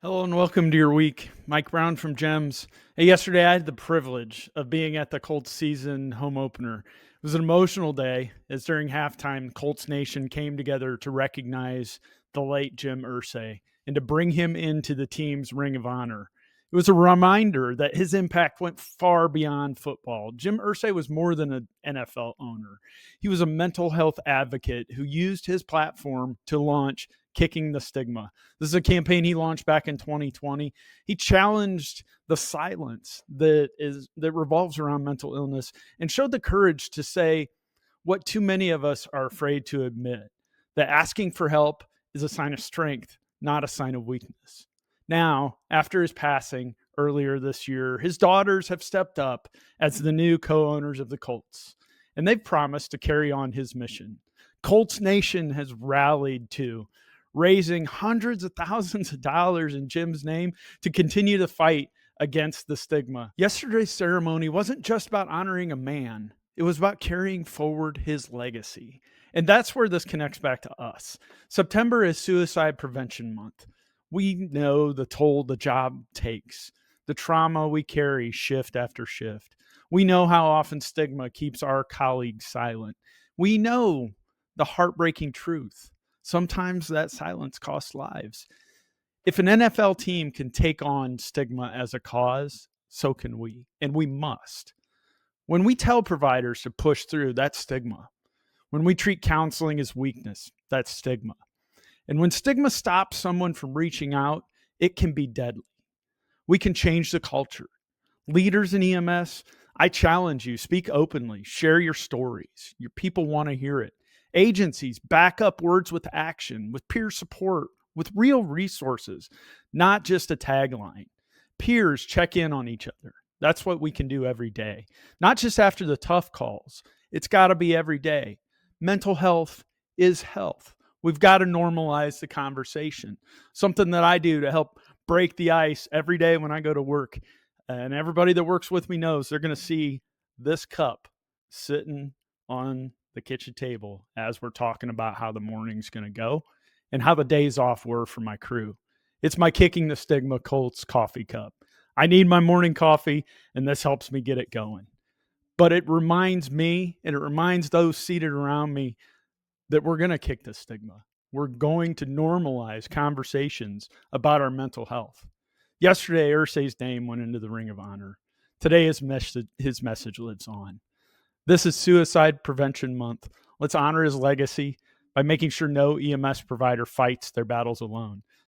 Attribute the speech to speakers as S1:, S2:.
S1: Hello and welcome to your week. Mike Brown from Gems. Hey, yesterday I had the privilege of being at the Colts season home opener. It was an emotional day as during halftime, Colts Nation came together to recognize the late Jim Irsay and to bring him into the team's Ring of Honor. It was a reminder that his impact went far beyond football. Jim Irsay was more than an NFL owner. He was a mental health advocate who used his platform to launch Kicking the Stigma. This is a campaign he launched back in 2020. He challenged the silence that revolves around mental illness and showed the courage to say what too many of us are afraid to admit, that asking for help is a sign of strength, not a sign of weakness. Now, after his passing earlier this year, his daughters have stepped up as the new co-owners of the Colts, and they've promised to carry on his mission. Colts Nation has rallied too, raising hundreds of thousands of dollars in Jim's name to continue the fight against the stigma. Yesterday's ceremony wasn't just about honoring a man, it was about carrying forward his legacy. And that's where this connects back to us. September is Suicide Prevention Month. We know the toll the job takes, the trauma we carry shift after shift. We know how often stigma keeps our colleagues silent. We know the heartbreaking truth. Sometimes that silence costs lives. If an NFL team can take on stigma as a cause, so can we, and we must. When we tell providers to push through, that's stigma. When we treat counseling as weakness, that's stigma. And when stigma stops someone from reaching out, it can be deadly. We can change the culture. Leaders in EMS, I challenge you, speak openly, share your stories. Your people want to hear it. Agencies, back up words with action, with peer support, with real resources, not just a tagline. Peers check in on each other. That's what we can do every day, not just after the tough calls. It's got to be every day. Mental health is health. We've got to normalize the conversation, something that I do to help break the ice every day when I go to work. And everybody that works with me knows they're going to see this cup sitting on the kitchen table as we're talking about how the morning's going to go and how the days off were for my crew. It's my Kicking the Stigma Colts coffee cup. I need my morning coffee, and this helps me get it going. But it reminds me, and it reminds those seated around me, that we're going to kick the stigma. We're going to normalize conversations about our mental health. Yesterday, Irsay's name went into the Ring of Honor. Today, his message lives on. This is Suicide Prevention Month. Let's honor his legacy by making sure no EMS provider fights their battles alone.